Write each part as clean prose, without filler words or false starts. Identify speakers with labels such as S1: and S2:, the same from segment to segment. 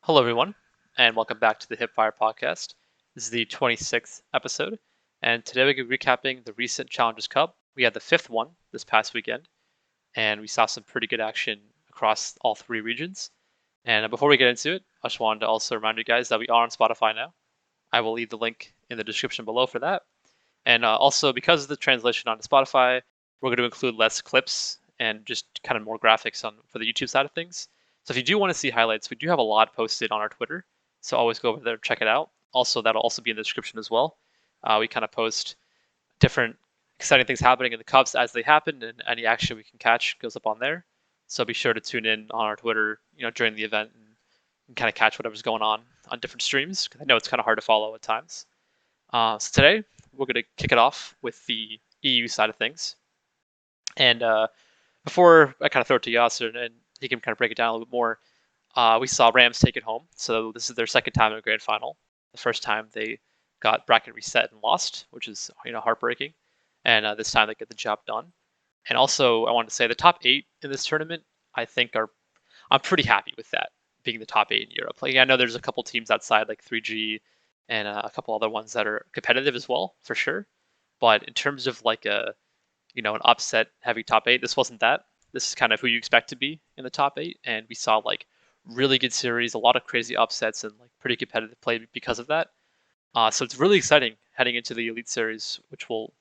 S1: Hello, everyone, and welcome back to the Hipfire Podcast. This is the 26th episode, and today we're going to be recapping the recent Challengers Cup. We had the fifth one this past weekend, and we saw some pretty good action across all three regions. And before we get into it, I just wanted to also remind you guys that we are on Spotify now. I will leave the link in the description below for that. And also, because of the translation onto Spotify, we're going to include less clips and just kind of more graphics for the YouTube side of things. So if you do want to see highlights, we do have a lot posted on our Twitter. So always go over there and check it out. Also, that'll also be in the description as well. We kind of post different exciting things happening in the Cups as they happen, and any action we can catch goes up on there. So be sure to tune in on our Twitter, during the event and kind of catch whatever's going on different streams. Because I know it's kind of hard to follow at times. So today we're going to kick it off with the EU side of things. And before I kind of throw it to Yasser and he can kind of break it down a little bit more, we saw Rams take it home. So this is their second time in a grand final. The first time they got bracket reset and lost, which is heartbreaking. And this time they get the job done. And also, I wanted to say the top 8 in this tournament, I'm pretty happy with that being the top 8 in Europe. Like I know there's a couple teams outside like 3G and a couple other ones that are competitive as well, for sure. But in terms of like an upset heavy top 8, this wasn't that. This is kind of who you expect to be in the top 8, and we saw like really good series, a lot of crazy upsets, and like pretty competitive play because of that. So it's really exciting heading into the Elite Series, which we'll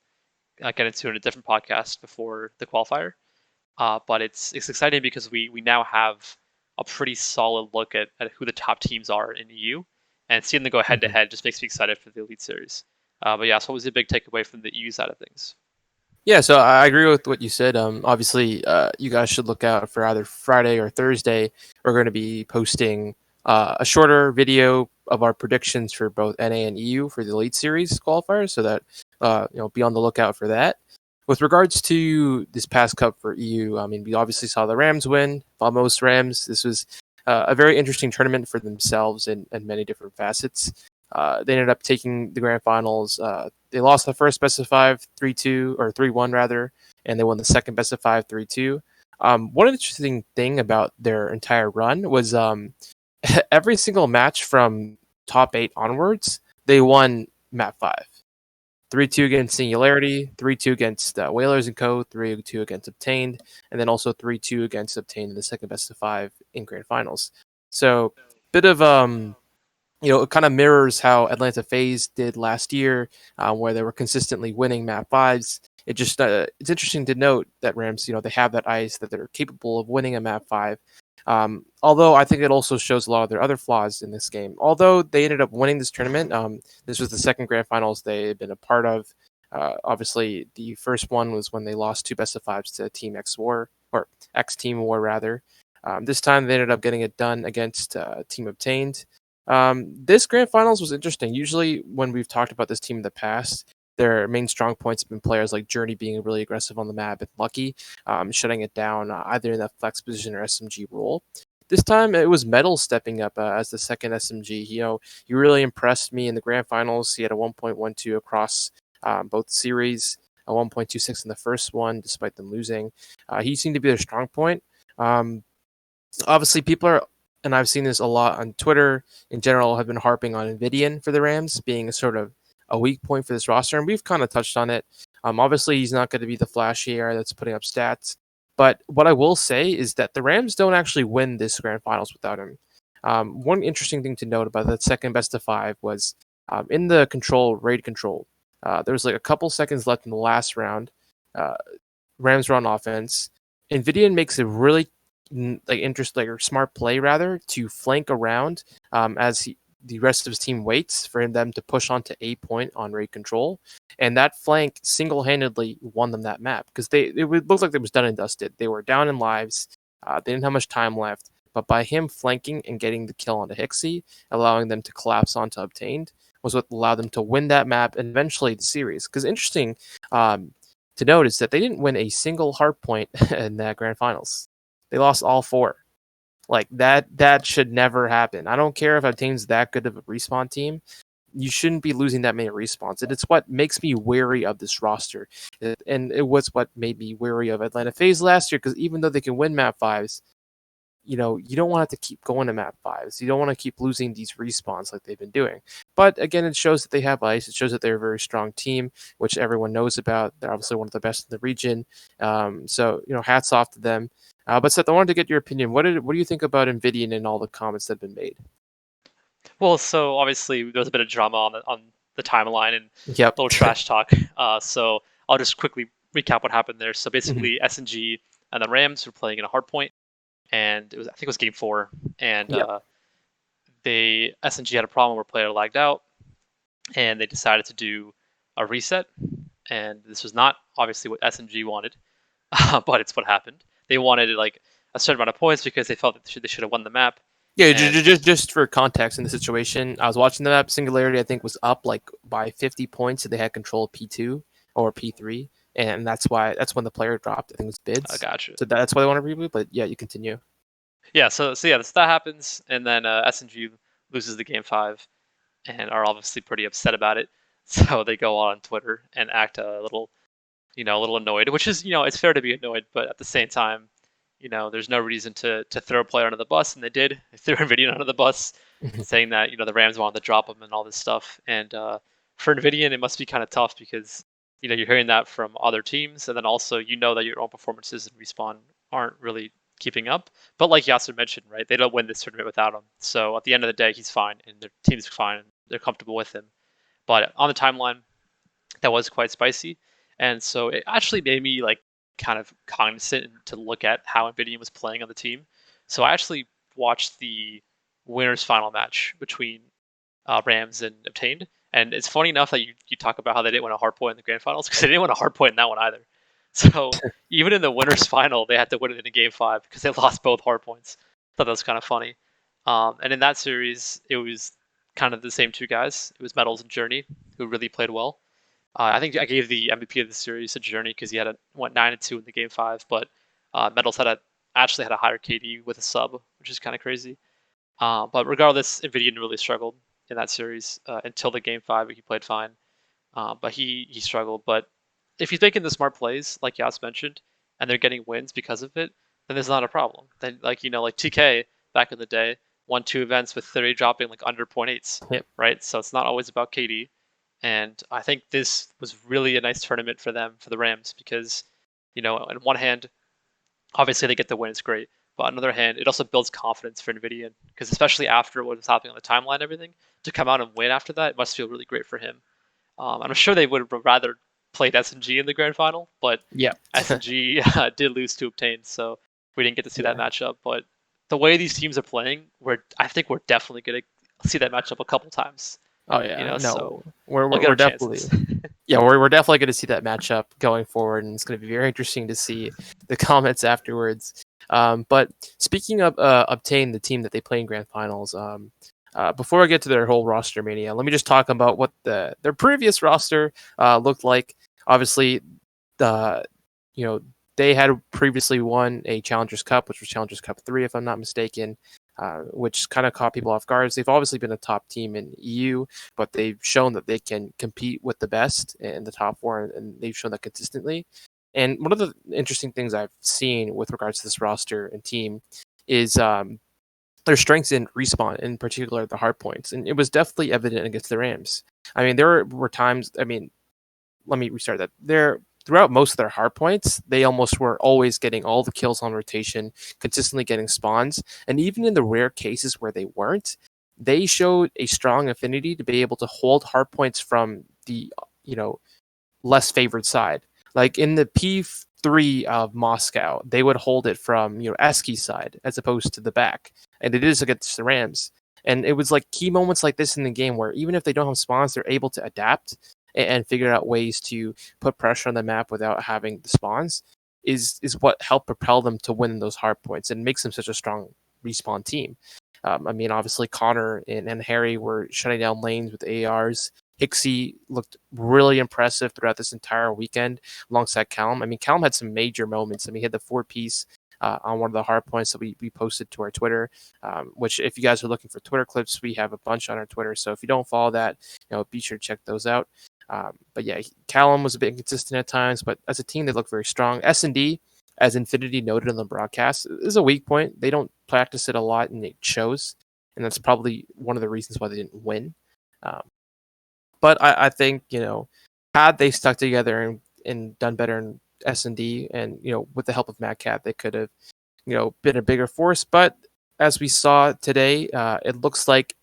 S1: get into in a different podcast before the qualifier. But it's exciting because we now have a pretty solid look at who the top teams are in EU, and seeing them go head to head just makes me excited for the Elite Series. But yeah, so what was the big takeaway from the EU side of things?
S2: Yeah, so I agree with what you said. Obviously, you guys should look out for either Friday or Thursday. We're going to be posting a shorter video of our predictions for both NA and EU for the Elite Series qualifiers, so that be on the lookout for that. With regards to this past cup for EU, I mean, we obviously saw the Rams win, Vamos Rams. This was a very interesting tournament for themselves in many different facets. They ended up taking the grand finals. They lost the first best of 5, 3-2, or 3-1 rather, and they won the second best of 5, 3-2. One interesting thing about their entire run was every single match from top 8 onwards, they won map 5. 3-2 against Singularity, 3-2 against Whalers and Co., 3-2 against Obtained, and then also 3-2 against Obtained in the second best of 5 in grand finals. So, bit of it kind of mirrors how Atlanta FaZe did last year, where they were consistently winning map 5s. It's interesting to note that Rams, they have that ice, that they're capable of winning a map 5. Although I think it also shows a lot of their other flaws in this game. Although they ended up winning this tournament, this was the second grand finals they had been a part of. Obviously, the first one was when they lost 2 best of 5s to Team X War, or X Team War rather. This time they ended up getting it done against Team Obtained. This grand finals was interesting. Usually when we've talked about this team in the past, their main strong points have been players like Journey being really aggressive on the map and Lucky shutting it down either in that flex position or SMG role. This time it was Metal stepping up as the second SMG. He really impressed me in the grand finals. He had a 1.12 across both series, a 1.26 in the first one, despite them losing. He seemed to be their strong point. Obviously, people are, and I've seen this a lot on Twitter in general, have been harping on Nvidian for the Rams being a sort of a weak point for this roster, and we've kind of touched on it. Obviously, he's not going to be the flashy guy that's putting up stats, but what I will say is that the Rams don't actually win this grand finals without him. One interesting thing to note about that second best of 5 was in the raid control. There was like a couple seconds left in the last round. Rams were on offense. Nvidian makes a really or smart play rather to flank around as the rest of his team waits for them to push onto A point on raid control, and that flank single-handedly won them that map because it looked like it was done and dusted. They were down in lives, they didn't have much time left, but by him flanking and getting the kill onto Hixie, allowing them to collapse onto Obtained, was what allowed them to win that map and eventually the series. Because interesting to note is that they didn't win a single hard point in that grand finals. They lost all 4. Like that should never happen. I don't care if a team's that good of a respawn team. You shouldn't be losing that many respawns. And it's what makes me wary of this roster. And it was what made me wary of Atlanta FaZe last year, because even though they can win map 5s, you don't want to keep going to map 5s. You don't want to keep losing these respawns like they've been doing. But again, it shows that they have ice. It shows that they're a very strong team, which everyone knows about. They're obviously one of the best in the region. So hats off to them. But Seth, I wanted to get your opinion. What do you think about Nvidian and all the comments that have been made?
S1: Well, so obviously there was a bit of drama on the timeline and a
S2: Yep.
S1: little trash talk. So I'll just quickly recap what happened there. So basically, SNG and the Rams were playing in a hard point, and I think it was game 4, and
S2: Yep.
S1: SNG had a problem where a player lagged out, and they decided to do a reset. And this was not obviously what SNG wanted, but it's what happened. They wanted like a certain amount of points because they felt that they should have won the map.
S2: Yeah,
S1: And
S2: just for context in the situation, I was watching the map. Singularity, I think, was up like by 50 points, so they had control of P2 or P3, and that's when the player dropped. I think it was bids.
S1: I got you.
S2: So that's why they want to reboot. But yeah, you continue.
S1: Yeah, so that happens, and then SNG loses the game 5, and are obviously pretty upset about it. So they go on Twitter and act a little annoyed, which is it's fair to be annoyed, but at the same time, there's no reason to throw a player under the bus, and they did. They threw Nvidian under the bus, saying that the Rams wanted to drop him and all this stuff. And for Nvidian, it must be kind of tough because you're hearing that from other teams, and then also that your own performances in Respawn aren't really keeping up. But like Yasser mentioned, right, they don't win this tournament without him. So at the end of the day, he's fine, and their team's fine, and they're comfortable with him. But on the timeline, that was quite spicy, and so it actually made me like kind of cognizant to look at how Nvidian was playing on the team. So I actually watched the winners final match between Rams and Obtained, and it's funny enough that you talk about how they didn't win a hard point in the grand finals because they didn't win a hard point in that one either. So even in the winners final, they had to win it in game 5 because they lost both hard points. I thought that was kind of funny. And in that series, it was kind of the same two guys. It was Metals and Journey who really played well. I think I gave the MVP of the series to Journey because he went 9-2 in the game 5, but Metals actually had a higher KD with a sub, which is kind of crazy. But regardless, Nvidian really struggled in that series until the game 5. He played fine, but he struggled. But if he's making the smart plays, like Yas mentioned, and they're getting wins because of it, then there's not a problem. Then like TK back in the day won 2 events with 30 dropping like under 0.8s,
S2: Yep.
S1: right? So it's not always about KD. And I think this was really a nice tournament for them, for the Rams, because, on one hand, obviously they get the win, it's great. But on the other hand, it also builds confidence for Nvidian, because especially after what was happening on the timeline and everything, to come out and win after that, it must feel really great for him. And I'm sure they would have rather played SNG in the grand final, but
S2: Yeah.
S1: SNG did lose to Obtain, so we didn't get to see that matchup. But the way these teams are playing, I think we're definitely going to see that matchup a couple times.
S2: Oh yeah, no,
S1: so
S2: we're definitely we're definitely going to see that matchup going forward, and it's going to be very interesting to see the comments afterwards. But speaking of Obtain, the team that they play in grand finals, before I get to their whole roster mania, let me just talk about what their previous roster looked like. Obviously, they had previously won a Challengers Cup, which was Challengers Cup 3, if I'm not mistaken. Which kind of caught people off guard. They've obviously been a top team in EU, but they've shown that they can compete with the best in the top 4, and they've shown that consistently. And one of the interesting things I've seen with regards to this roster and team is their strengths in Respawn, in particular the hard points, and it was definitely evident against the Rams. I mean, there were times. I mean, let me restart that. Throughout most of their hard points, they almost were always getting all the kills on rotation, consistently getting spawns. And even in the rare cases where they weren't, they showed a strong affinity to be able to hold hard points from the, less favored side. Like in the P3 of Moscow, they would hold it from, Eski's side as opposed to the back. And it is against the Rams. And it was like key moments like this in the game where even if they don't have spawns, they're able to adapt and figure out ways to put pressure on the map without having the spawns is what helped propel them to win those hard points and makes them such a strong Respawn team. I mean, obviously Connor and Harry were shutting down lanes with ARs. Hixie looked really impressive throughout this entire weekend alongside Callum. I mean, Callum had some major moments. I mean, he had the 4-piece on one of the hard points that we posted to our Twitter, which if you guys are looking for Twitter clips, we have a bunch on our Twitter. So if you don't follow that, be sure to check those out. But yeah, Callum was a bit inconsistent at times, but as a team, they look very strong. S&D, as Infinity noted on the broadcast, is a weak point. They don't practice it a lot, and it shows, and that's probably one of the reasons why they didn't win. Um, but I think, had they stuck together and done better in S&D, and with the help of Mad Cat, they could have been a bigger force. But as we saw today, it looks like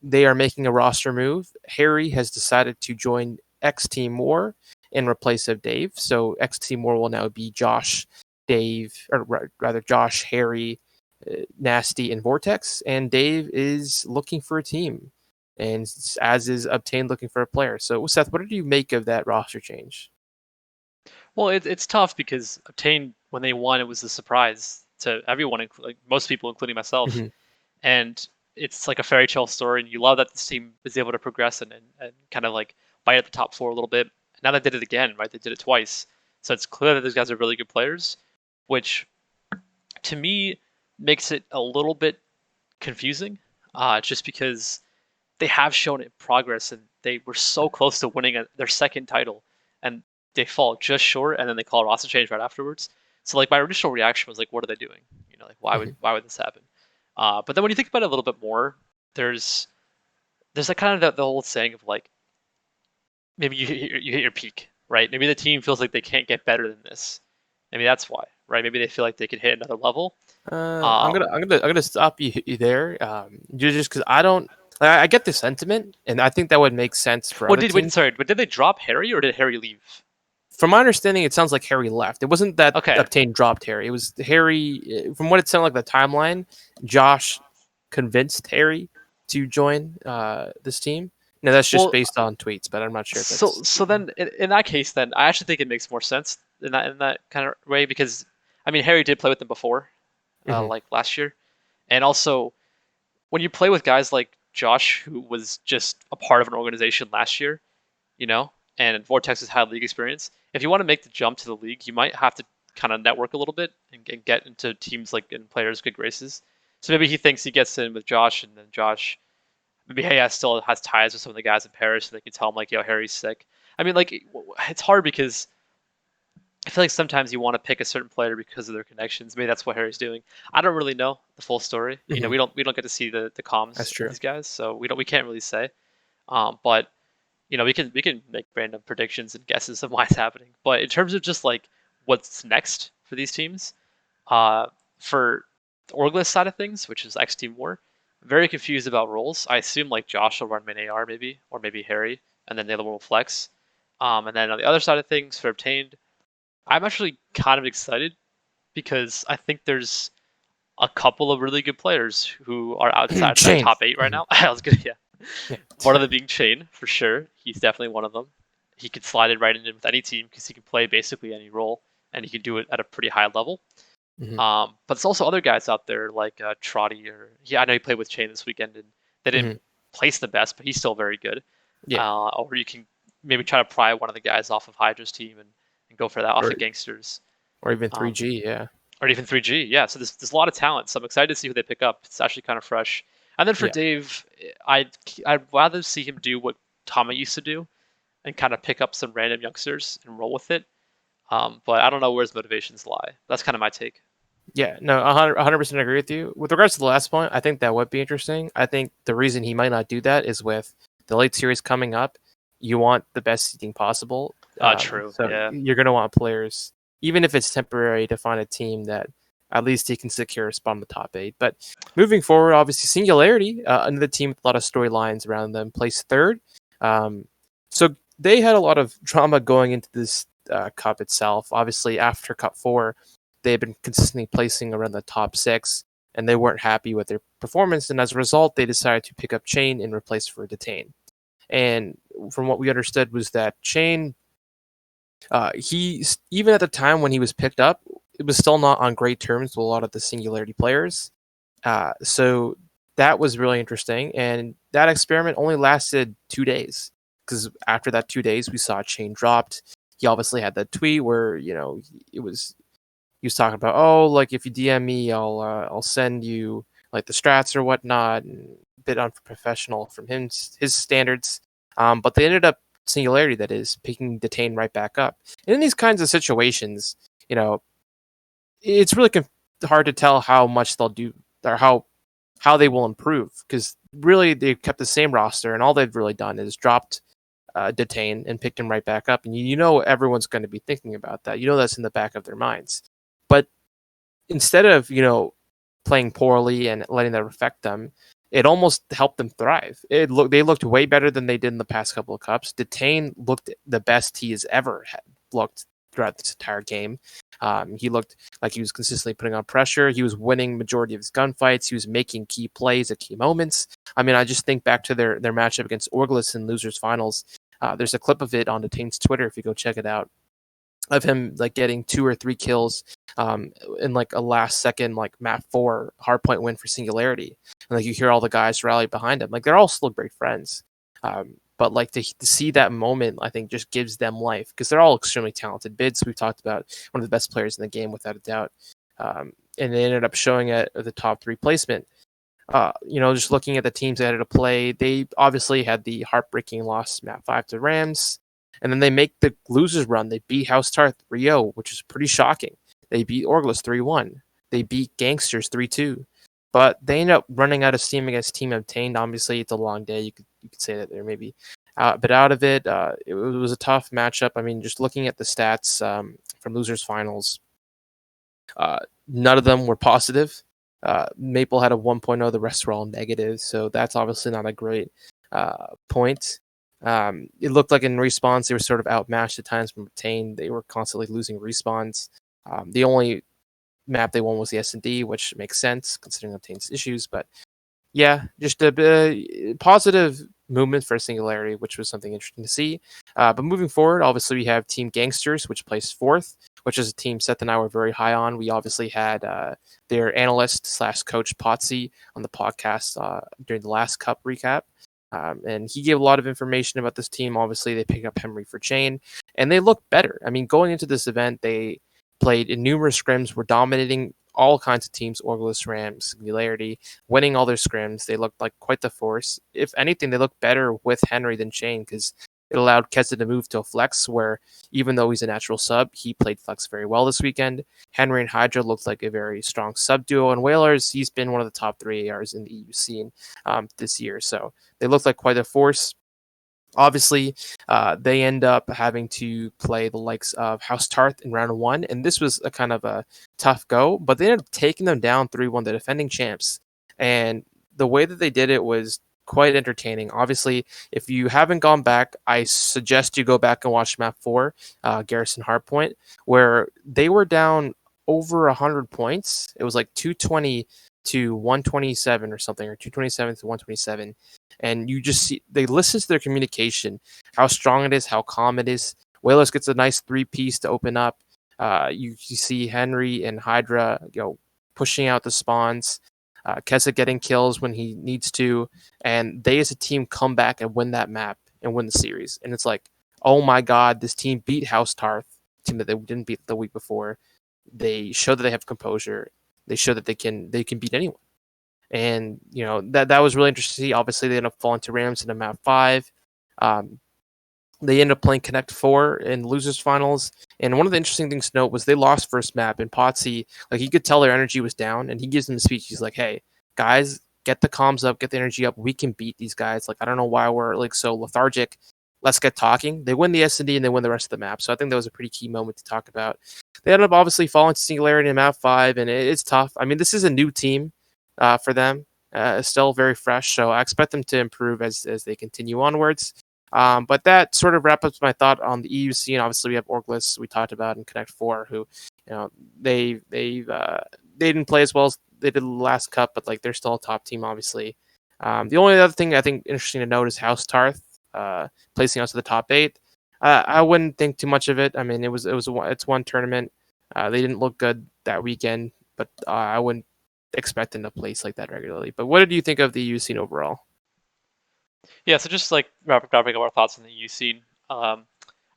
S2: they are making a roster move. Harry has decided to join X Team War in replace of Dave. So X Team War will now be Josh, Dave, or rather Josh, Harry, Nasty, and Vortex. And Dave is looking for a team, and as is Obtained looking for a player. So Seth, what did you make of that roster change?
S1: Well, it's tough because Obtained, when they won, it was a surprise to everyone, like most people, including myself.
S2: Mm-hmm.
S1: And it's like a fairy tale story, and you love that this team is able to progress and kind of like bite at the top four a little bit. Now they did it again, right? They did it twice. So it's clear that these guys are really good players, which to me makes it a little bit confusing, just because they have shown it progress and they were so close to winning their second title, and they fall just short, and then they call a roster change right afterwards. So like my initial reaction was like, what are they doing? Like why would this happen? But then when you think about it a little bit more, there's like kind of the whole saying of like maybe you hit your peak, right? Maybe the team feels like they can't get better than this. Maybe that's why, right? Maybe they feel like they can hit another level.
S2: I'm gonna stop you there. Just because I get the sentiment, and I think that would make sense for other teams.
S1: But did they drop Harry or did Harry leave?
S2: From my understanding, it sounds like Harry left. It wasn't that
S1: Okay.
S2: Obtained dropped Harry. It was Harry. From what it sounded like the timeline, Josh convinced Harry to join this team. No, that's just based on tweets, but I'm not sure if that's...
S1: So then in that case, then I actually think it makes more sense in that kind of way, because I mean Harry did play with them before, like last year, and also when you play with guys like Josh, who was just a part of an organization last year, and Vortex has had league experience. If you want to make the jump to the league, you might have to kind of network a little bit and get into teams like in players' good graces. So maybe he thinks he gets in with Josh, and then Josh, maybe hey, still has ties with some of the guys in Paris, so they can tell him like, yo, Harry's sick. I mean, like it's hard because I feel like sometimes you want to pick a certain player because of their connections. Maybe that's what Harry's doing. I don't really know the full story. We don't get to see the comms of these guys, so we can't really say. But we can make random predictions and guesses of why it's happening. But in terms of just like what's next for these teams, for the Orgless side of things, which is X Team War, very confused about roles. I assume like Josh will run main AR maybe, or maybe Harry, and then the other one will flex. And then on the other side of things for Obtained, I'm actually kind of excited because I think there's a couple of really good players who are outside the top 8 right now. I was good, yeah. One of them being Chain, for sure. He's definitely one of them. He could slide it right in with any team because he can play basically any role, and he can do it at a pretty high level. But there's also other guys out there like Trotty, I know he played with Chain this weekend, and they didn't place the best, but he's still very good. Yeah. Or you can maybe try to pry one of the guys off of Hydra's team and go for that off of Gangsters.
S2: Or even 3G, yeah.
S1: Or even 3G, yeah. So there's a lot of talent. So I'm excited to see who they pick up. It's actually kind of fresh. And then for Dave, I'd rather see him do what Tama used to do and kind of pick up some random youngsters and roll with it. But I don't know where his motivations lie. That's kind of my take.
S2: Yeah, no, 100% agree with you. With regards to the last point, I think that would be interesting. I think the reason he might not do that is with the late series coming up, you want the best seeding possible.
S1: True.
S2: So you're going to want players, even if it's temporary, to find a team that at least he can secure a spot in the top 8. But moving forward, obviously, Singularity, another team with a lot of storylines around them, placed 3rd. So they had a lot of drama going into this cup itself. Obviously, after Cup 4, they had been consistently placing around the top 6, and they weren't happy with their performance. And as a result, they decided to pick up Chain in replace for Detain. And from what we understood was that Chain, he, even at the time when he was picked up, it was still not on great terms with a lot of the Singularity players. So that was really interesting. And that experiment only lasted 2 days, because after that 2 days, we saw Chain dropped. He obviously had that tweet where, he was talking about, oh, like if you DM me, I'll send you like the strats or whatnot, and a bit unprofessional from his standards. But they ended up, Singularity that is, picking Detain right back up. And in these kinds of situations, it's really hard to tell how much they'll do or how they will improve, because really they've kept the same roster and all they've really done is dropped Detain and picked him right back up. And you know everyone's going to be thinking about that. You know that's in the back of their minds. But instead of, playing poorly and letting that affect them, it almost helped them thrive. They looked way better than they did in the past couple of cups. Detain looked the best he has ever looked throughout this entire game. He looked like he was consistently putting on pressure. He was winning majority of his gunfights. He was making key plays at key moments. I mean, I just think back to their matchup against Orglis in losers finals. There's a clip of it on Detain's Twitter if you go check it out, of him like getting 2 or 3 kills in like a last second like map 4 hardpoint win for Singularity, and like you hear all the guys rally behind him, like they're all still great friends, but like to see that moment, I think just gives them life, because they're all extremely talented. Bids, we've talked about, one of the best players in the game without a doubt, and they ended up showing at the top 3 placement. Just looking at the teams they had to play, they obviously had the heartbreaking loss map 5 to Rams. And then they make the losers run. They beat House Tarth Rio, which is pretty shocking. They beat Orglis 3-1. They beat Gangsters 3-2. But they end up running out of steam against Team Obtained. Obviously, it's a long day. You could say that they're maybe but out of it. It was a tough matchup. I mean, just looking at the stats from losers finals, none of them were positive. Maple had a 1.0. The rest were all negative. So that's obviously not a great point. It looked like in respawns they were sort of outmatched at times from Obtain. They were constantly losing respawns. The only map they won was the S&D, which makes sense considering Obtain's issues. But yeah, just a positive movement for Singularity, which was something interesting to see. But moving forward, obviously we have Team Gangsters, which placed 4th, which is a team Seth and I were very high on. We obviously had their analyst / coach Potsy on the podcast during the last cup recap. And he gave a lot of information about this team. Obviously, they picked up Henry for Chain, and they looked better. I mean, going into this event, they played in numerous scrims, were dominating all kinds of teams, Orglis, Rams, Singularity, winning all their scrims. They looked like quite the force. If anything, they looked better with Henry than Chain, because it allowed Keza to move to a flex where, even though he's a natural sub, he played flex very well this weekend. Henry and Hydra looked like a very strong sub duo, and Whalers, he's been one of the top 3 ARs in the EU scene this year. So they looked like quite a force. Obviously, they end up having to play the likes of House Tarth in round 1, and this was a kind of a tough go, but they ended up taking them down 3-1, the defending champs. And the way that they did it was quite entertaining. Obviously, if you haven't gone back, I suggest you go back and watch map 4, Garrison Hardpoint, where they were down over 100 points. It was like 220 to 127 or something, or 227 to 127. And you just see they listen to their communication, how strong it is, how calm it is. Whalers gets a nice 3-piece to open up. You see Henry and Hydra, pushing out the spawns. Kesa getting kills when he needs to, and they as a team come back and win that map and win the series. And it's like, oh my god, this team beat House Tarth, team that they didn't beat the week before. They show that they have composure. They show that they can beat anyone. And that was really interesting to see. Obviously, they ended up falling to Rams in a map 5. They ended up playing Connect 4 in losers finals. And one of the interesting things to note was they lost first map, and Potsy, like, you could tell their energy was down, and he gives them a speech. He's like, hey, guys, get the comms up, get the energy up. We can beat these guys. Like, I don't know why we're like so lethargic. Let's get talking. They win the S&D and they win the rest of the map. So I think that was a pretty key moment to talk about. They ended up obviously falling to Singularity in map 5, and it's tough. I mean, this is a new team for them. Still very fresh, so I expect them to improve as they continue onwards. But that sort of wraps up my thought on the EU scene. Obviously, we have Orglis, we talked about, in Connect 4, who, they didn't play as well as they did the last cup, but like they're still a top team, obviously. The only other thing I think interesting to note is House Tarth placing us to the top 8. I wouldn't think too much of it. I mean, it's one tournament. They didn't look good that weekend, but I wouldn't expect them to place like that regularly. But what did you think of the EU scene overall?
S1: Yeah, so just like wrapping up our thoughts on the EU scene. I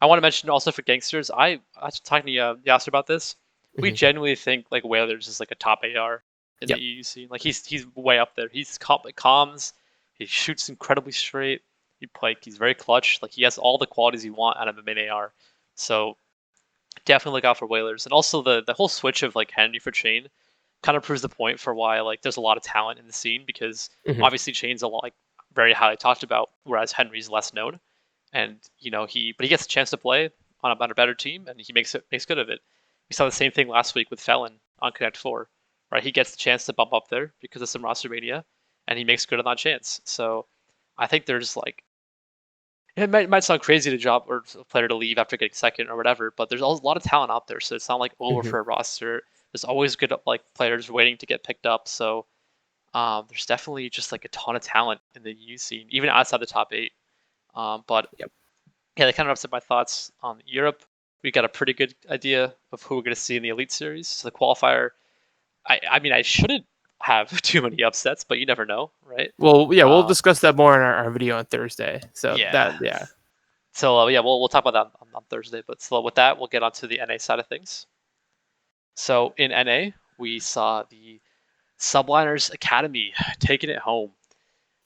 S1: want to mention also for Gangsters, I was talking to Yasser about this. We genuinely think like Whalers is like a top AR in the EU scene. Like he's way up there. He's comms. He shoots incredibly straight. He's very clutch. Like he has all the qualities you want out of a mid AR. So definitely look out for Whalers. And also the whole switch of like Henry for Chain kind of proves the point for why like there's a lot of talent in the scene, because
S2: Hmm.
S1: obviously Chain's a lot like very highly talked about, whereas Henry's less known. And he gets a chance to play on a better team, and he makes good of it. We saw the same thing last week with Felon on Connect Four, right? He gets the chance to bump up there because of some roster mania, and he makes good on that chance. So I think there's like, it might sound crazy to drop or a player to leave after getting second or whatever, but there's a lot of talent out there, so it's not like over
S2: Hmm.
S1: for a roster. There's always good like players waiting to get picked up. So there's definitely just like a ton of talent in the EU scene, even outside the top eight. But
S2: Yep.
S1: yeah, that kind of wraps up my thoughts on Europe. We got a pretty good idea of who we're going to see in the Elite Series. So the qualifier, I mean, I shouldn't have too many upsets, but you never know, right?
S2: Well, yeah, we'll
S1: Uh,
S2: discuss that more in our video on Thursday. So
S1: yeah.
S2: yeah.
S1: So yeah, we'll talk about that on Thursday. But so with that, we'll get onto the NA side of things. So in NA, we saw the Subliners Academy taking it home.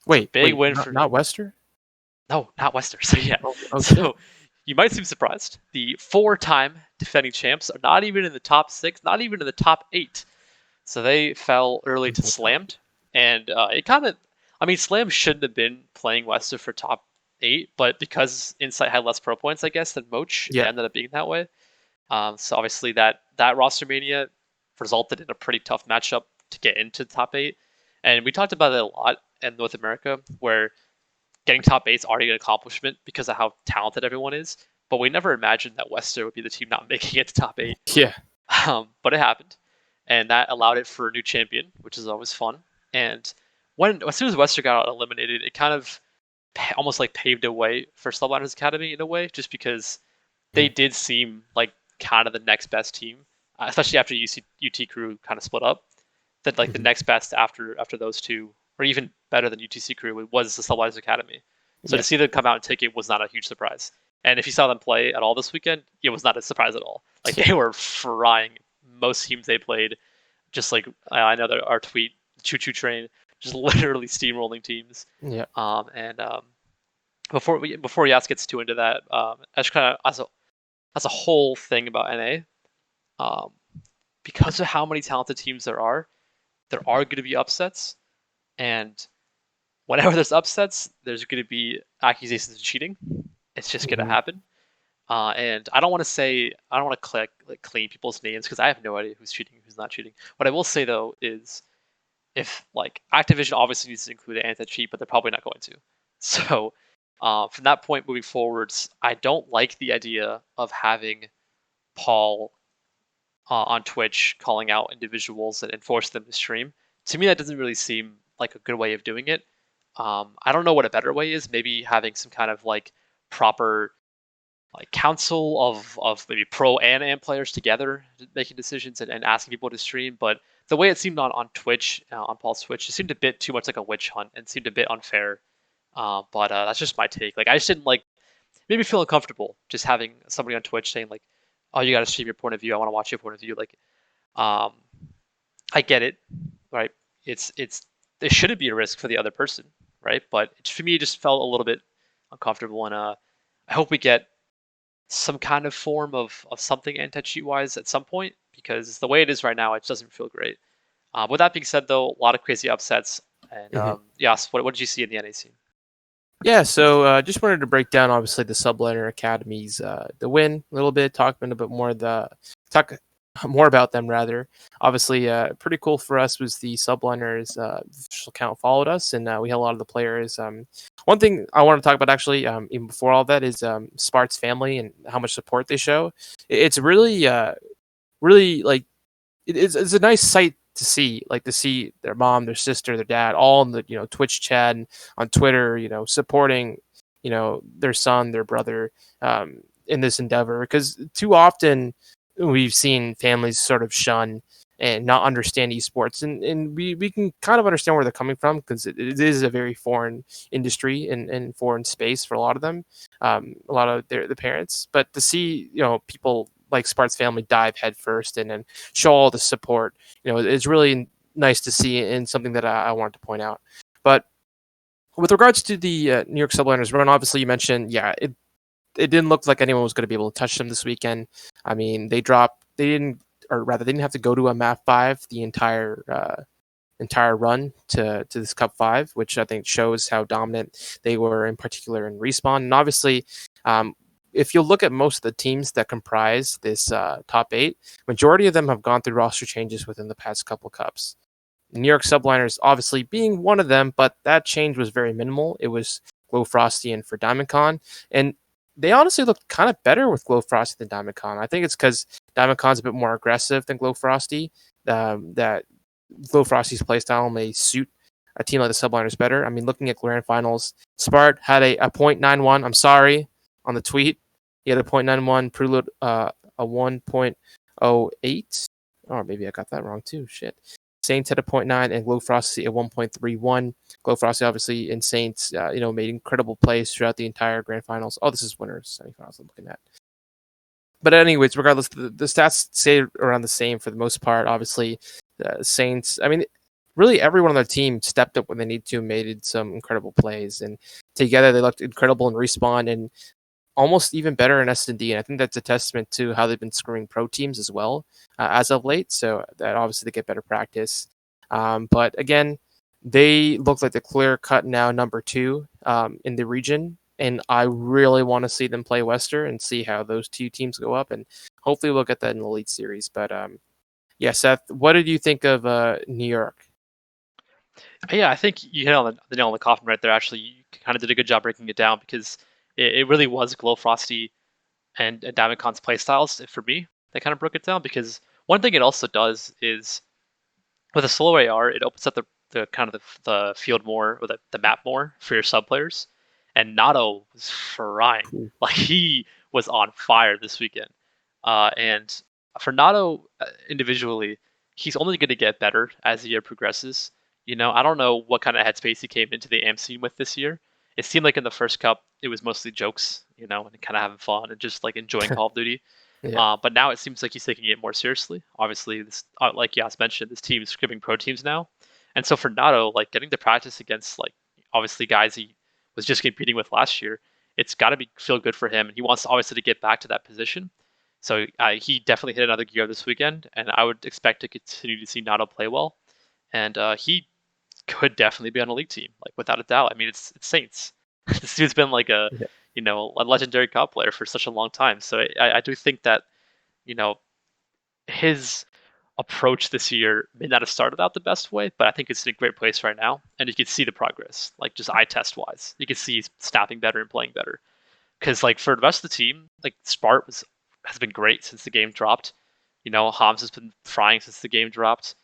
S1: It's a big
S2: Wait,
S1: win
S2: not
S1: for
S2: not Wester?
S1: no, not Western. So yeah,
S2: Oh shit.
S1: so you might seem surprised. The four-time defending champs are not even in the top six, not even in the top eight. So they fell early to Slammed, and it kind of, I mean, Slam shouldn't have been playing Wester for top eight, but because Insight had less pro points, I guess, than Moch, it
S2: Yeah.
S1: ended up being that way. So obviously that roster mania resulted in a pretty tough matchup to get into the top eight, and we talked about it a lot in North America, where getting top eight is already an accomplishment because of how talented everyone is. But we never imagined that Wester would be the team not making it to top eight.
S2: Yeah.
S1: But it happened, and that allowed it for a new champion, which is always fun. And as soon as Wester got eliminated, it kind of almost like paved a way for Subliners Academy in a way, just because they
S2: Mhm.
S1: did seem like kind of the next best team, especially after UT Crew kind of split up. That like the
S2: Mhm.
S1: next best after those two, or even better than UTC Crew, was the Subliners Academy. So to
S2: Yeah.
S1: see them come out and take it was not a huge surprise. And if you saw them play at all this weekend, it was not a surprise at all. Like
S2: Yeah.
S1: they were frying most teams they played. Just like I know that our tweet, Choo Choo Train, just literally steamrolling teams.
S2: Yeah.
S1: And before Yas gets too into that, I just kind of as a whole thing about NA, um, because of how many talented teams there are going to be upsets, and whenever there's upsets, there's going to be accusations of cheating. It's just going to
S2: Mhm.
S1: happen. And I don't want to clean people's names because I have no idea who's cheating, who's not cheating. What I will say though is, if like Activision obviously needs to include an anti-cheat, but they're probably not going to. So from that point moving forwards, I don't like the idea of having Paul on Twitch calling out individuals and force them to stream. To me, that doesn't really seem like a good way of doing it. I don't know what a better way is. Maybe having some kind of like proper like council of maybe pro and am players together making decisions and asking people to stream. But the way it seemed on Twitch, on Paul's Twitch, it seemed a bit too much like a witch hunt and seemed a bit unfair. But that's just my take. Like I just didn't like, made me feel uncomfortable just having somebody on Twitch saying like, "Oh, you got to stream your point of view. I want to watch your point of view." Like, um, I get it, right? It's it shouldn't be a risk for the other person, right? But for me, it just felt a little bit uncomfortable, and I hope we get some kind of form of something anti-cheat wise at some point, because the way it is right now, it doesn't feel great. With that being said, though, a lot of crazy upsets, and
S2: Mhm.
S1: yes, what did you see in the NA scene?
S2: Yeah, so just wanted to break down obviously the Subliner Academies, the win a little bit, talk more about them rather. Obviously, pretty cool for us was the Subliners official account followed us, and we had a lot of the players. One thing I want to talk about actually, even before all that, is Spart's family and how much support they show. It's really, really like it's a nice sight to see, like to see their mom, their sister, their dad, all in the Twitch chat and on Twitter, supporting their son, their brother, in this endeavor. Because too often we've seen families sort of shun and not understand esports, and we can kind of understand where they're coming from because it is a very foreign industry and foreign space for a lot of them, a lot of the parents. But to see people like Spart's family dive headfirst and show all the support. It's really nice to see and something that I wanted to point out. But with regards to the New York Subliners run, obviously you mentioned, yeah, it didn't look like anyone was going to be able to touch them this weekend. I mean, they didn't have to go to a map 5 the entire run to this Cup 5, which I think shows how dominant they were, in particular in Respawn. And obviously, if you look at most of the teams that comprise this top 8, majority of them have gone through roster changes within the past couple Cups. New York Subliners obviously being one of them, but that change was very minimal. It was Glow Frosty and for DiamondCon, and they honestly looked kind of better with Glow Frosty than DiamondCon. I think it's because DiamondCon's a bit more aggressive than Glow Frosty. That Glow Frosty's playstyle may suit a team like the Subliners better. I mean, looking at Grand Finals, Spart had a .91. I'm sorry, on the tweet. He had a .91, Prelude a 1.08. Or maybe I got that wrong too. Shit. Saints had a .9 and Glow Frosty a 1.31. Glow Frosty obviously in Saints, made incredible plays throughout the entire Grand Finals. Oh, this is winners semifinals I'm looking at. But anyways, regardless, the stats stay around the same for the most part. Obviously, Saints, I mean, really everyone on their team stepped up when they need to, made some incredible plays. And together they looked incredible in Respawn and almost even better in S&D. And I think that's a testament to how they've been screwing pro teams as well as of late. So that obviously they get better practice. But again, they look like the clear cut now number 2 in the region. And I really want to see them play Wester and see how those two teams go up. And hopefully we'll get that in the Elite Series. But yeah, Seth, what did you think of New York?
S1: Yeah, I think you hit on the nail on the coffin right there. Actually, you kind of did a good job breaking it down because it really was Glow Frosty and DiamondCon's playstyles for me. They kind of broke it down because one thing it also does is with a slow AR, it opens up the kind of the field more or the map more for your sub players. And Nato was frying.
S2: Cool.
S1: Like he was on fire this weekend. And for Nato individually, he's only going to get better as the year progresses. I don't know what kind of headspace he came into the AM scene with this year. It seemed like in the first cup, it was mostly jokes, and kind of having fun and just like enjoying Call of Duty.
S2: Yeah.
S1: But now it seems like he's taking it more seriously. Obviously, this, like Yas mentioned, this team is scrimming pro teams now. And so for Nato, like getting to practice against like obviously guys he was just competing with last year, it's got to feel good for him. And he wants obviously to get back to that position. So he definitely hit another gear this weekend, and I would expect to continue to see Nato play well. And he could definitely be on a league team, like without a doubt. I mean, it's Saints. This dude's been like a legendary COD player for such a long time. So I do think that his approach this year may not have started out the best way, but I think it's in a great place right now, and you can see the progress, like just eye test wise. You can see he's snapping better and playing better. Because like for the rest of the team, like Spart has been great since the game dropped. Hams has been frying since the game dropped.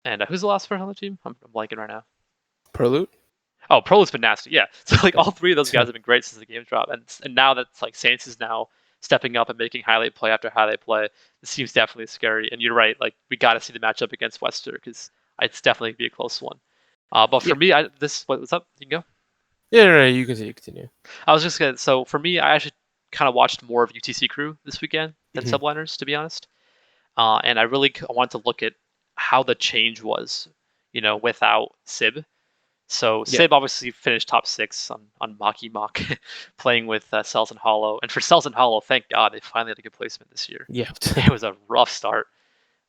S1: And who's the last person on the team? I'm blanking right now.
S2: Prelude?
S1: Oh, Prolo's been nasty, yeah. So like all three of those guys have been great since the game dropped, and now that's like Saints is now stepping up and making highlight play after highlight play. This seems definitely scary, and you're right. Like we got to see the matchup against Wester because it's definitely be a close one. But for me, what's up? You can go.
S2: Yeah, no, you can continue.
S1: I was just gonna. So for me, I actually kind of watched more of UTC Crew this weekend than Subliners, to be honest. And I really wanted to look at how the change was, without Sib. So Sib obviously finished top 6 on Maki Mach, playing with Cells and Hollow. And for Cells and Hollow, thank God they finally had a good placement this year.
S2: Yeah,
S1: it was a rough start.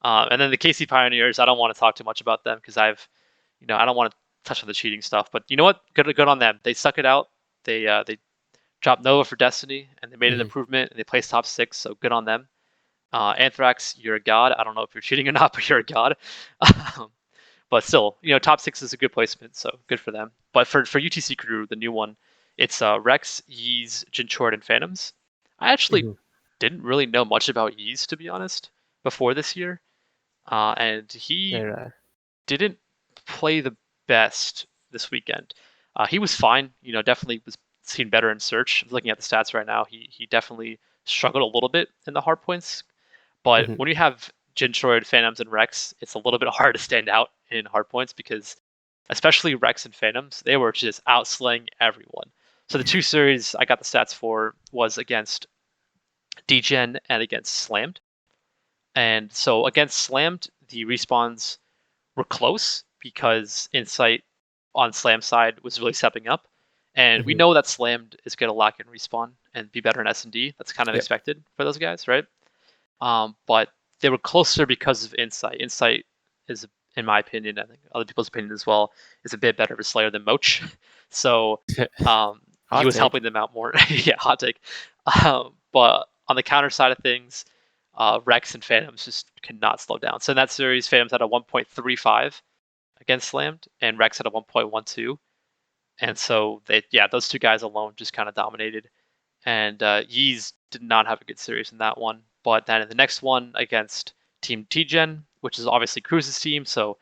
S1: And then the KC Pioneers, I don't want to talk too much about them because I don't want to touch on the cheating stuff. But you know what? Good on them. They stuck it out. They dropped Nova for Destiny, and they made an improvement, and they placed top 6. So good on them. Anthrax, you're a god. I don't know if you're cheating or not, but you're a god. But still, top 6 is a good placement, so good for them. But for UTC Crew, the new one, it's Rex, Yeez, Jinchord, and Phantoms. I actually didn't really know much about Yeez, to be honest, before this year. And he didn't play the best this weekend. He was fine, definitely was seen better in Search. I'm looking at the stats right now. He definitely struggled a little bit in the hard points. But when you have Jinchord, Phantoms, and Rex, it's a little bit hard to stand out in hardpoints because especially Rex and Phantoms, they were just outslaying everyone. So the 2 series I got the stats for was against DGen and against Slammed. And so against Slammed, the respawns were close because Insight on Slam side was really stepping up. And we know that Slammed is going to lack in respawn, and be better in S&D. That's kind of
S2: Yep.
S1: expected for those guys, right? But they were closer because of Insight. Insight is, in my opinion, I think other people's opinion as well, is a bit better of a Slayer than Moch. So he was helping them out more. Yeah, hot take. But on the counter side of things, Rex and Phantoms just cannot slow down. So in that series, Phantoms had a 1.35 against Slammed, and Rex had a 1.12. And so those two guys alone just kind of dominated. And Yeez did not have a good series in that one. But then in the next one against Team T-Gen, which is obviously Cruz's team, so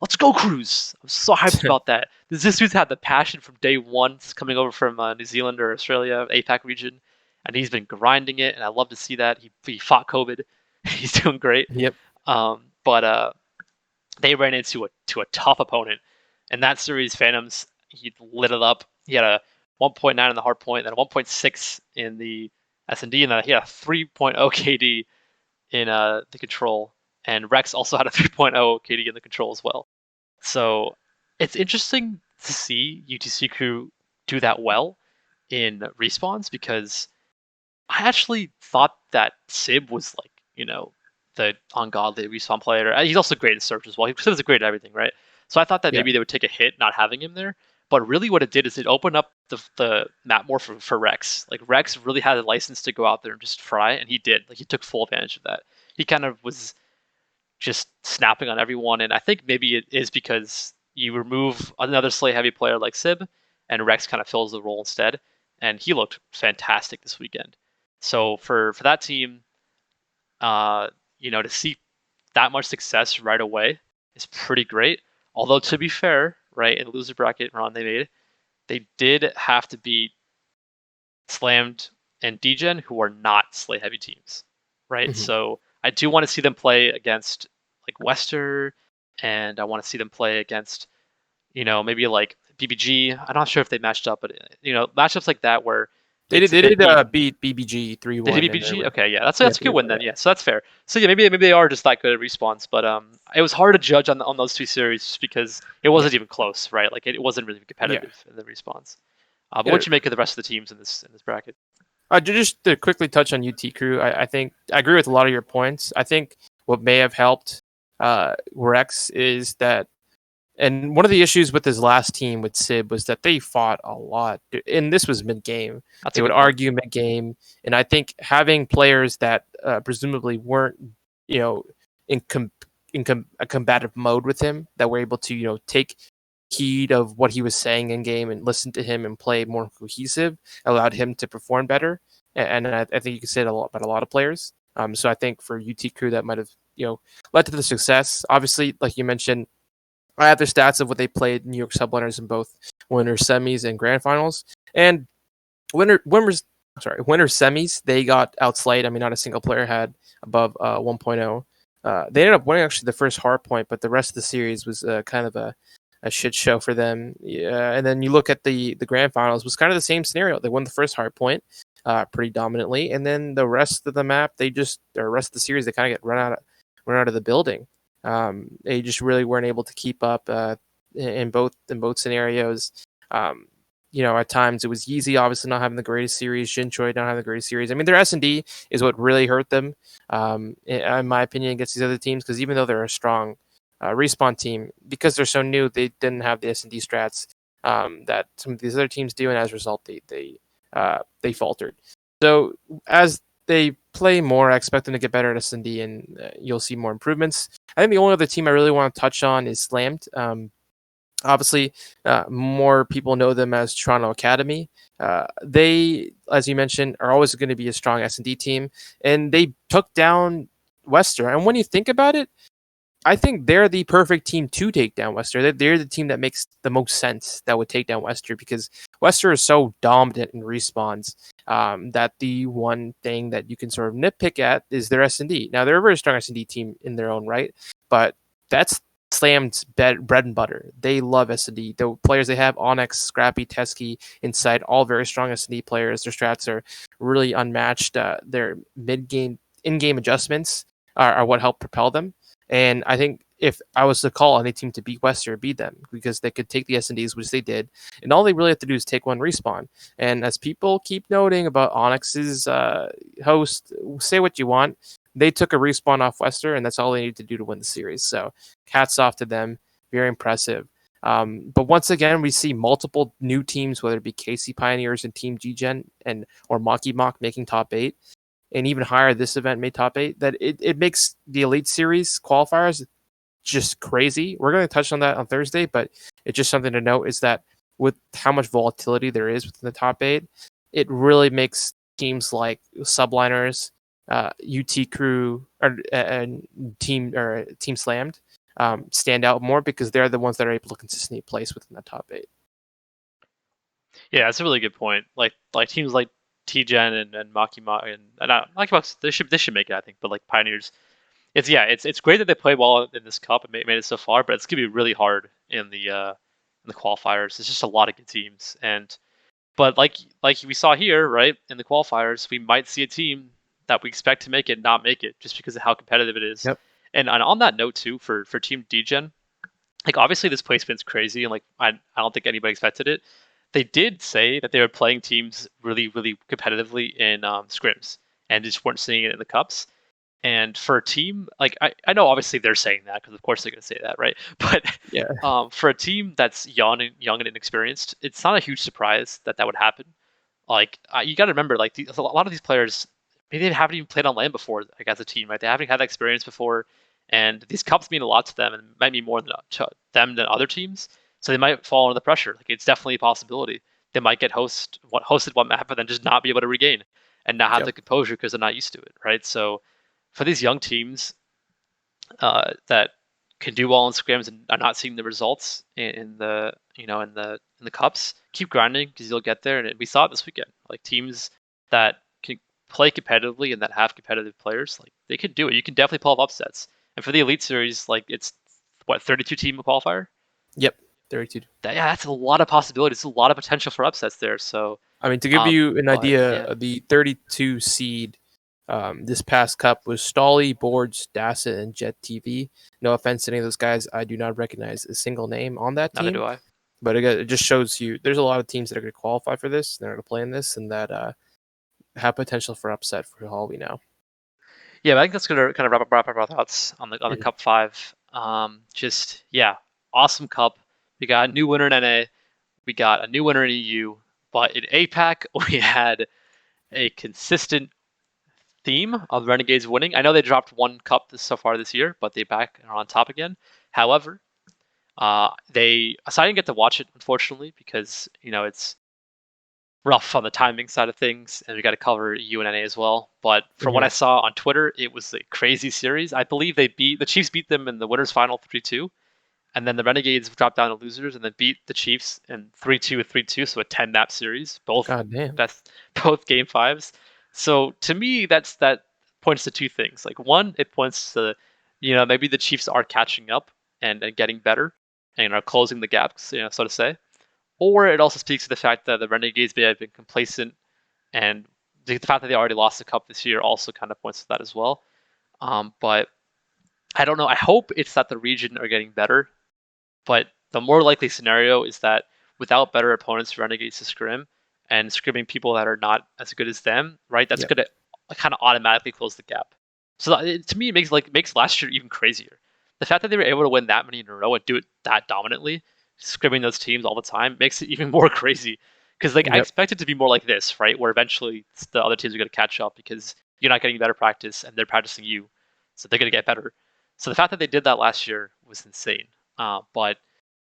S1: let's go Cruz! I'm so hyped about that. This dude's had the passion from day one, coming over from New Zealand or Australia, APAC region, and he's been grinding it, and I love to see that. He fought COVID. He's doing great.
S2: Yep.
S1: But they ran into a tough opponent. In that series, Phantoms, he lit it up. He had a 1.9 in the hard point, then a 1.6 in the S&D, and then he had a 3.0 KD in the control. And Rex also had a 3.0 KD in the control as well. So it's interesting to see UTC Crew do that well in respawns, because I actually thought that Sib was like, the ungodly respawn player. He's also great in search as well. He was great at everything, right? So I thought that maybe they would take a hit not having him there. But really what it did is it opened up the map more for Rex. Like, Rex really had a license to go out there and just fry, and he did. Like, he took full advantage of that. He kind of was just snapping on everyone, and I think maybe it is because you remove another Slay heavy player like Sib, and Rex kind of fills the role instead, and he looked fantastic this weekend. So for that team, to see that much success right away is pretty great. Although, to be fair, right, in the loser bracket run they did have to beat Slammed and Degen, who are not Slay heavy teams, right?
S2: Mm-hmm.
S1: So I do want to see them play against like Wester, and I want to see them play against, maybe like BBG. I'm not sure if they matched up, but matchups like that where
S2: They did beat BBG 3-1.
S1: They did BBG? Okay, yeah, that's a good win then. Yeah, so that's fair. So yeah, maybe they are just that good at respawns, but it was hard to judge on those two series just because it wasn't even close, right? Like, it wasn't really competitive in the respawns. But what do you make of the rest of the teams in this bracket?
S2: Just to quickly touch on UT Crew, I think I agree with a lot of your points. I think what may have helped Rex is that, and one of the issues with his last team with Sib was that they fought a lot, and this was mid-game. They would argue mid-game, and I think having players that presumably weren't, in a combative mode with him, that were able to, take heed of what he was saying in game and listen to him and play more cohesive, allowed him to perform better. And I think you can say it about a lot of players. So I think for UT Crew that might have, led to the success. Obviously, like you mentioned, I have the stats of what they played New York subwinners in both winter semis and grand finals. And winter semis, they got outslayed. I mean, not a single player had above 1.0. They ended up winning actually the first hard point, but the rest of the series was kind of a shit show for them. Yeah, and then you look at the grand finals, was kind of the same scenario. They won the first hard point pretty dominantly, and then the rest of the map, rest of the series, they kind of get run out of the building. They just really weren't able to keep up in both scenarios. At times it was Yeezy obviously not having the greatest series, Jinchoi not having the greatest series. I mean, their S&D is what really hurt them, in my opinion, against these other teams, because even though they're a strong respawn team, because they're so new, they didn't have the S&D strats that some of these other teams do, and as a result, they faltered. So as they play more, I expect them to get better at S&D, and you'll see more improvements. I think the only other team I really want to touch on is Slammed. Obviously, more people know them as Toronto Academy. They, as you mentioned, are always going to be a strong S&D team, and they took down Wester. And when you think about it, I think they're the perfect team to take down Wester. They're the team that makes the most sense that would take down Wester, because Wester is so dominant in respawns that the one thing that you can sort of nitpick at is their S&D. Now, they're a very strong S&D team in their own right, but that's Slam's bread and butter. They love S&D. The players they have, Onyx, Scrappy, Teskey, Insight, all very strong S&D players. Their strats are really unmatched. Their mid-game, in-game adjustments are what help propel them. And I think if I was to call any team to beat Western, beat them because they could take the S&Ds, which they did, and all they really have to do is take one respawn. And as people keep noting about Onyx's host, say what you want, they took a respawn off Western, and that's all they need to do to win the series. So hats off to them, very impressive. But once again, we see multiple new teams, whether it be KC Pioneers and Team GGen and or Mocky Mock making top 8, and even higher this event made top 8. That it makes the Elite Series qualifiers just crazy. We're going to touch on that on Thursday, but it's just something to note is that with how much volatility there is within the top 8, it really makes teams like Subliners, UT Crew, and Team Slammed stand out more because they're the ones that are able to consistently place within the top 8.
S1: Yeah, that's a really good point. Like teams like T-Gen and Maki and Maki Box, they should make it, I think. But like Pioneers, it's great that they play well in this cup and made it so far, but it's gonna be really hard in the qualifiers. It's just a lot of good teams, but like we saw here, right, in the qualifiers, we might see a team that we expect to make it not make it just because of how competitive it is.
S2: Yep.
S1: And on that note too, for Team D-Gen, like obviously this placement's crazy, and like I don't think anybody expected it. They did say that they were playing teams really, really competitively in scrims and just weren't seeing it in the cups. And for a team, like I know obviously they're saying that because of course they're going to say that, right? But
S2: Yeah.
S1: For a team that's young and inexperienced, it's not a huge surprise that would happen. Like you got to remember, like a lot of these players, maybe they haven't even played on LAN before, like as a team, right? They haven't had that experience before, and these cups mean a lot to them, and might mean more to them than other teams. So they might fall under the pressure. Like it's definitely a possibility. They might get hosted one map and then just not be able to regain and not have the composure because they're not used to it, right? So for these young teams that can do well in scrims and are not seeing the results in the cups, keep grinding because you'll get there. And we saw it this weekend. Like teams that can play competitively and that have competitive players, like they can do it. You can definitely pull off upsets. And for the Elite Series, like it's 32 team qualifier.
S2: Yep. 32.
S1: That's a lot of possibilities. A lot of potential for upsets there. So,
S2: I mean, to give you an idea,
S1: yeah.
S2: the 32 seed this past cup was Stolly, Boards, Dassa, and Jet TV. No offense to any of those guys, I do not recognize a single name on that team.
S1: Neither do I.
S2: But it just shows you there's a lot of teams that are going to qualify for this, and they're going to play in this, and that have potential for upset for all we know.
S1: Yeah, I think that's going to kind of wrap up our thoughts on the Cup 5. Awesome cup. We got a new winner in NA. We got a new winner in EU. But in APAC, we had a consistent theme of Renegades winning. I know they dropped one cup so far this year, but they back are on top again. However, I didn't get to watch it, unfortunately, because it's rough on the timing side of things, and we got to cover EU and NA as well. But from what I saw on Twitter, it was a crazy series. I believe the Chiefs beat them in the winners final 3-2. And then the Renegades dropped down to losers and then beat the Chiefs in 3-2 with 3-2, so a 10-map series, both game 5s. So to me, that points to two things. Like one, it points to maybe the Chiefs are catching up and getting better and are closing the gaps, so to say. Or it also speaks to the fact that the Renegades may have been complacent, and the fact that they already lost the cup this year also kind of points to that as well. But I don't know. I hope it's that the region are getting better. But the more likely scenario is that without better opponents for Renegades to scrim and scrimming people that are not as good as them, right? That's going to kind of automatically close the gap. So to me, it makes last year even crazier. The fact that they were able to win that many in a row and do it that dominantly, scrimming those teams all the time, makes it even more crazy. Because I expect it to be more like this, right? Where eventually the other teams are going to catch up because you're not getting better practice and they're practicing you, so they're going to get better. So the fact that they did that last year was insane. But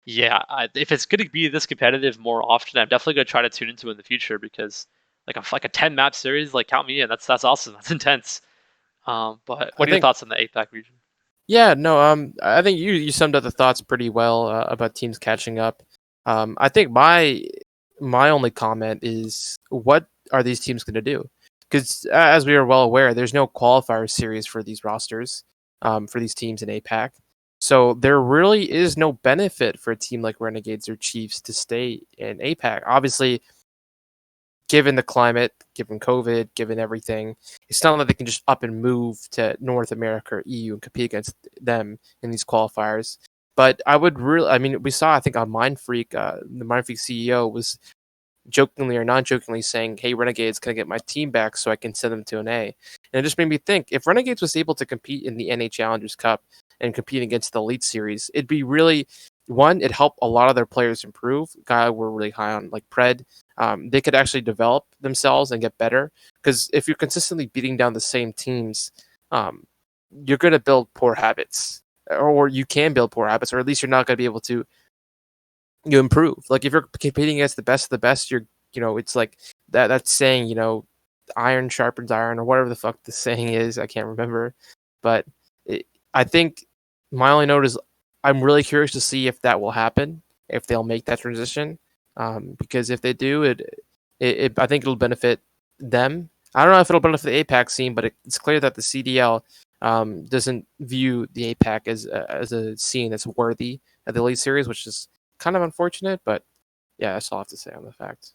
S1: yeah, if it's going to be this competitive more often, I'm definitely going to try to tune into it in the future because like a 10-map series, like count me in. That's awesome. That's intense. But what are your thoughts on the APAC region?
S2: Yeah, no, I think you summed up the thoughts pretty well about teams catching up. I think my only comment is, what are these teams going to do? Because as we are well aware, there's no qualifier series for these rosters, for these teams in APAC. So there really is no benefit for a team like Renegades or Chiefs to stay in APAC. Obviously, given the climate, given COVID, given everything, it's not like they can just up and move to North America or EU and compete against them in these qualifiers. But I would really, I mean, we saw, I think, on Mind Freak, the Mind Freak CEO was jokingly or non-jokingly saying, "Hey, Renegades, can I get my team back so I can send them to an A?" And it just made me think, if Renegades was able to compete in the NA Challengers Cup and compete against the Elite Series, it'd be really, one, it'd help a lot of their players improve. Guy we're really high on, like Pred. They could actually develop themselves and get better. Because if you're consistently beating down the same teams, you're going to build poor habits. Or you can build poor habits, or at least you're not going to be able to improve. Like if you're competing against the best of the best, it's like that's saying, iron sharpens iron or whatever the fuck the saying is. I can't remember, but I think my only note is I'm really curious to see if that will happen, if they'll make that transition, because if they do, I think it'll benefit them. I don't know if it'll benefit the APAC scene, but it's clear that the CDL doesn't view the APAC as a scene that's worthy of the Elite Series, which is kind of unfortunate, but yeah, that's all I have to say on the fact.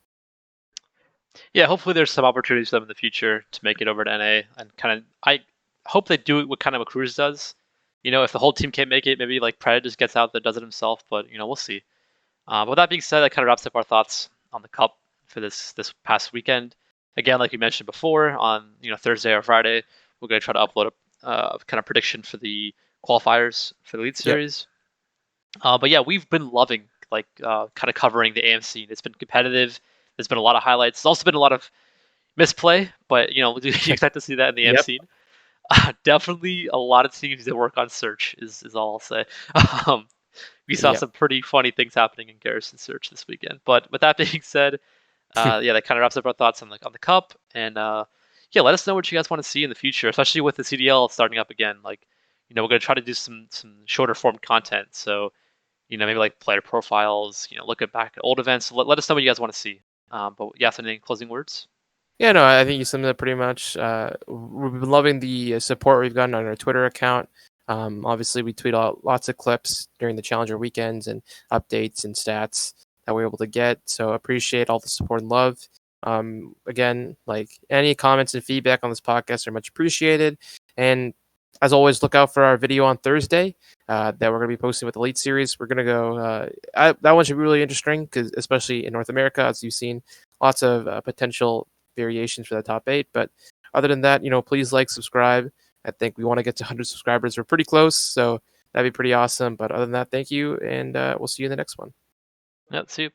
S1: Yeah, hopefully there's some opportunities for them in the future to make it over to NA, and I hope they do what kind of Cruz does. If the whole team can't make it, maybe like Pred just gets out there, does it himself. But we'll see. But with that being said, that kind of wraps up our thoughts on the Cup for this past weekend. Again, like we mentioned before, on Thursday or Friday, we're going to try to upload a kind of prediction for the qualifiers for the Elite Series. Yep. But yeah, we've been loving kind of covering the AM scene. It's been competitive. There's been a lot of highlights. There's also been a lot of misplay, but you expect to see that in the AM scene. Definitely a lot of teams that work on search is all I'll say. We saw some pretty funny things happening in Garrison Search this weekend. But with that being said, that kind of wraps up our thoughts on the Cup. And let us know what you guys want to see in the future, especially with the CDL starting up again. We're going to try to do some shorter form content. So, maybe like player profiles, looking back at old events. Let us know what you guys want to see. But yes, any closing words?
S2: Yeah, no, I think you summed it up pretty much. We've been loving the support we've gotten on our Twitter account. Obviously, we tweet out lots of clips during the Challenger weekends and updates and stats that we're able to get. So appreciate all the support and love. Again, any comments and feedback on this podcast are much appreciated. And as always, look out for our video on Thursday that we're going to be posting with the Elite Series. We're going to go. That one should be really interesting, because especially in North America, as you've seen, lots of potential variations for the top 8. But other than that, please subscribe. I think we want to get to 100 subscribers. We're pretty close, so that'd be pretty awesome. But other than that, thank you, and we'll see you in the next one.
S1: Yeah, see you.